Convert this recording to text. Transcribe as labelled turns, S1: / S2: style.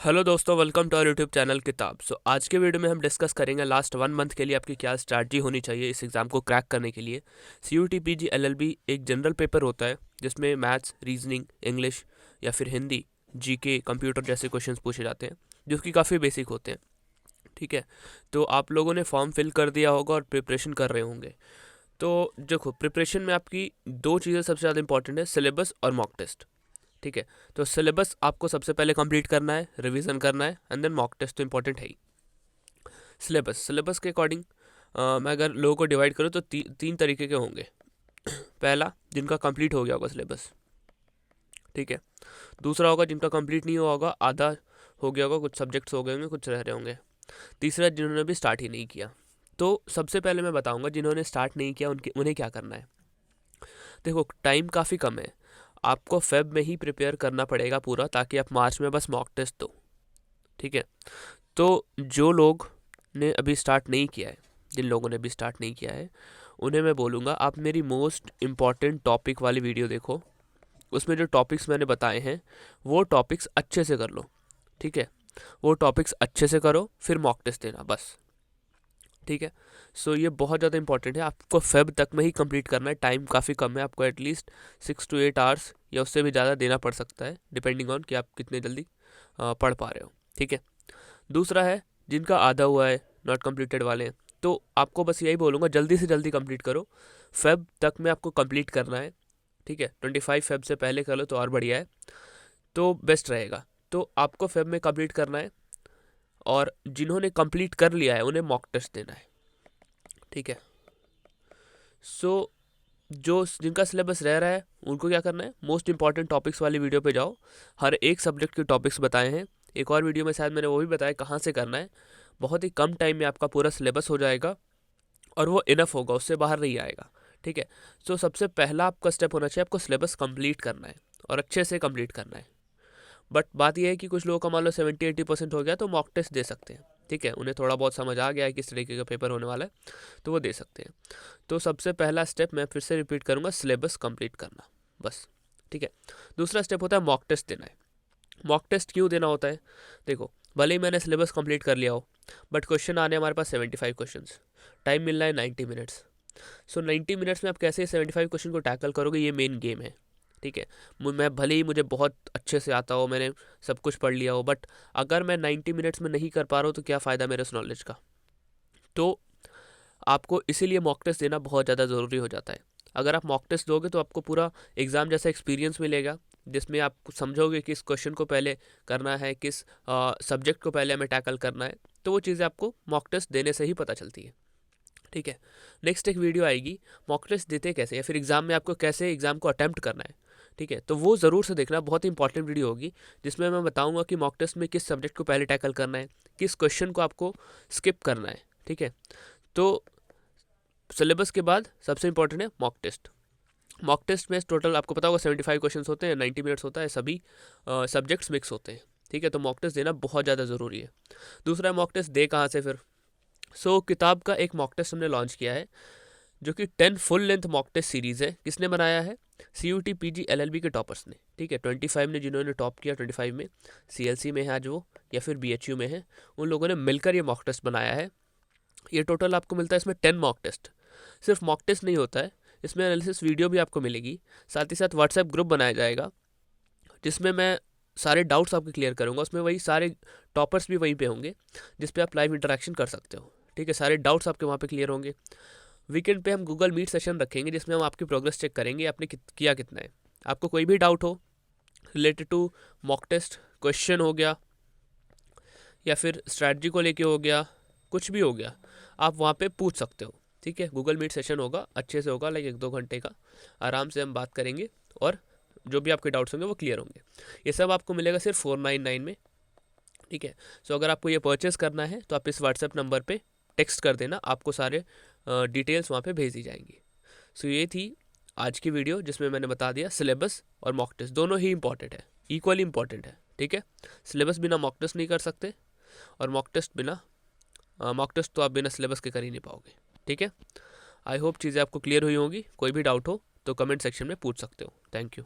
S1: Hello दोस्तों, welcome to our YouTube channel किताब। आज के वीडियो में हम डिस्कस करेंगे लास्ट 1 मंथ के लिए आपकी क्या स्ट्रैटेजी होनी चाहिए इस एग्ज़ाम को क्रैक करने के लिए। CUT PG LLB एक जनरल पेपर होता है जिसमें मैथ्स, रीजनिंग, इंग्लिश या फिर हिंदी, GK, कंप्यूटर जैसे क्वेश्चंस पूछे जाते हैं जो कि काफ़ी बेसिक होते हैं। ठीक है, तो आप लोगों ने फॉर्म फिल कर दिया होगा और प्रिपरेशन कर रहे होंगे। तो देखो, प्रिपरेशन में आपकी दो चीज़ें सबसे ज़्यादा इंपॉर्टेंट है, सिलेबस और मॉक टेस्ट। ठीक है, तो सिलेबस आपको सबसे पहले कंप्लीट करना है, रिवीजन करना है, एंड देन मॉक टेस्ट तो इंपॉर्टेंट है ही। सिलेबस के अकॉर्डिंग मैं अगर लोगों को डिवाइड करूँ तो तीन तरीके के होंगे। पहला, जिनका कंप्लीट हो गया होगा सिलेबस। ठीक है, दूसरा होगा जिनका कंप्लीट नहीं हुआ होगा, आधा हो गया होगा, कुछ सब्जेक्ट्स हो गए होंगे, कुछ रह रहे होंगे। तीसरा, जिन्होंने भी स्टार्ट ही नहीं किया। तो सबसे पहले मैं बताऊंगा जिन्होंने स्टार्ट नहीं किया उन्हें क्या करना है। देखो, टाइम काफ़ी कम है, आपको फेब में ही प्रिपेयर करना पड़ेगा पूरा, ताकि आप मार्च में बस मॉक टेस्ट दो। ठीक है, तो जो लोग ने अभी स्टार्ट नहीं किया है, जिन लोगों ने अभी स्टार्ट नहीं किया है, उन्हें मैं बोलूँगा आप मेरी मोस्ट इम्पॉर्टेंट टॉपिक वाली वीडियो देखो। उसमें जो टॉपिक्स मैंने बताए हैं वो टॉपिक्स अच्छे से कर लो। ठीक है, वो टॉपिक्स अच्छे से करो, फिर मॉक टेस्ट देना बस। ठीक है, ये बहुत ज़्यादा इंपॉर्टेंट है, आपको फेब तक में ही कंप्लीट करना है। टाइम काफ़ी कम है, आपको एटलीस्ट 6 to 8 आवर्स या उससे भी ज़्यादा देना पड़ सकता है, डिपेंडिंग ऑन कि आप कितने जल्दी पढ़ पा रहे हो। ठीक है, दूसरा है जिनका आधा हुआ है, नॉट कंप्लीटेड वाले हैं, तो आपको बस यही बोलूँगा जल्दी से जल्दी कंप्लीट करो। फेब तक में आपको कंप्लीट करना है। ठीक है, 25 फेब से पहले कर लो तो और बढ़िया है, तो बेस्ट रहेगा। तो आपको फेब में कंप्लीट करना है, और जिन्होंने कंप्लीट कर लिया है उन्हें मॉक टेस्ट देना है। ठीक है, जो जिनका सिलेबस रह रहा है उनको क्या करना है, मोस्ट इंपॉर्टेंट टॉपिक्स वाली वीडियो पे जाओ। हर एक सब्जेक्ट के टॉपिक्स बताए हैं, एक और वीडियो में शायद मैंने वो भी बताया कहाँ से करना है। बहुत ही कम टाइम में आपका पूरा सिलेबस हो जाएगा और वो इनफ होगा, उससे बाहर नहीं आएगा। ठीक है, सबसे पहला आपका स्टेप होना चाहिए, आपको सिलेबस कंप्लीट करना है और अच्छे से कंप्लीट करना है। बट बात यह है कि कुछ लोगों का मान लो 70-80% हो गया तो मॉक टेस्ट दे सकते हैं। ठीक है, उन्हें थोड़ा बहुत समझ आ गया है किस तरीके का पेपर होने वाला है, तो वो दे सकते हैं। तो सबसे पहला स्टेप मैं फिर से रिपीट करूँगा, सिलेबस कंप्लीट करना बस। ठीक है, दूसरा स्टेप होता है मॉक टेस्ट देना है। मॉक टेस्ट क्यों देना होता है? देखो, भले ही मैंने सिलेबस कंप्लीट कर लिया हो, बट क्वेश्चन आने हमारे पास 75 क्वेश्चंस, टाइम मिल रहा है 90 मिनट्स। 90 मिनट्स में आप कैसे 75 क्वेश्चन को टैकल करोगे, ये मेन गेम है। ठीक है, मैं भले ही मुझे बहुत अच्छे से आता हो, मैंने सब कुछ पढ़ लिया हो, बट अगर मैं 90 मिनट्स में नहीं कर पा रहा हूँ तो क्या फ़ायदा मेरे उस नॉलेज का। तो आपको इसीलिए मॉक टेस्ट देना बहुत ज़्यादा ज़रूरी हो जाता है। अगर आप मॉक टेस्ट दोगे तो आपको पूरा एग्ज़ाम जैसा एक्सपीरियंस मिलेगा, जिसमें आप समझोगे किस क्वेश्चन को पहले करना है, किस सब्जेक्ट को पहले हमें टैकल करना है। तो वो चीज़ें आपको मॉक टेस्ट देने से ही पता चलती है। ठीक है, नेक्स्ट एक वीडियो आएगी मॉक टेस्ट देते कैसे, या फिर एग्ज़ाम में आपको कैसे एग्ज़ाम को अटैम्प्ट करना है। ठीक है, तो वो ज़रूर से देखना, बहुत ही इंपॉर्टेंट वीडियो होगी, जिसमें मैं बताऊंगा कि मॉक टेस्ट में किस सब्जेक्ट को पहले टैकल करना है, किस क्वेश्चन को आपको स्किप करना है। ठीक है, तो सिलेबस के बाद सबसे इंपॉर्टेंट है मॉक टेस्ट। मॉक टेस्ट में टोटल आपको पता होगा 75 क्वेश्चंस होते हैं, 90 मिनट्स होता है, सभी सब्जेक्ट्स मिक्स होते हैं। ठीक है, तो मॉक टेस्ट देना बहुत ज़्यादा ज़रूरी है। दूसरा, मॉक टेस्ट दे कहाँ से फिर? किताब का एक मॉक टेस्ट हमने लॉन्च किया है, जो कि 10 full length mock test series है। किसने बनाया है? CUT PG LLB के टॉपर्स ने। ठीक है, 25 ने जिन्होंने टॉप किया, 25 में CLC में है आज वो, या फिर BHU में है, उन लोगों ने मिलकर ये मॉक टेस्ट बनाया है। ये टोटल आपको मिलता है इसमें 10 मॉक टेस्ट। सिर्फ मॉक टेस्ट नहीं होता है, इसमें एनालिसिस वीडियो भी आपको मिलेगी, साथ ही साथ व्हाट्सएप ग्रुप बनाया जाएगा जिसमें मैं सारे डाउट्स आपके क्लियर करूँगा। उसमें वही सारे टॉपर्स भी वहीं पे होंगे, जिस पे आप लाइव इंटरेक्शन कर सकते हो। ठीक है, सारे डाउट्स आपके वहाँ पे क्लियर होंगे। वीकेंड पे हम गूगल मीट सेशन रखेंगे, जिसमें हम आपकी प्रोग्रेस चेक करेंगे, आपने किया कितना है। आपको कोई भी डाउट हो related to mock test, question हो गया या फिर स्ट्रैटेजी को लेके हो गया, कुछ भी हो गया, आप वहाँ पे पूछ सकते हो। ठीक है, गूगल मीट सेशन होगा, अच्छे से होगा, लाइक 1-2 घंटे का, आराम से हम बात करेंगे और जो भी आपके डाउट्स होंगे वो क्लियर होंगे। ये सब आपको मिलेगा सिर्फ 499 में। ठीक है, अगर आपको ये परचेस करना है तो आप इस व्हाट्सएप नंबर पे टेक्स्ट कर देना, आपको सारे डिटेल्स वहाँ पे भेज दी जाएंगी। ये थी आज की वीडियो, जिसमें मैंने बता दिया सिलेबस और मॉक टेस्ट दोनों ही इंपॉर्टेंट है, इक्वली इंपॉर्टेंट है। ठीक है, सिलेबस बिना मॉक टेस्ट नहीं कर सकते, और मॉक टेस्ट तो आप बिना सिलेबस के कर ही नहीं पाओगे। ठीक है, आई होप चीज़ें आपको क्लियर हुई होंगी। कोई भी डाउट हो तो कमेंट सेक्शन में पूछ सकते हो। Thank you.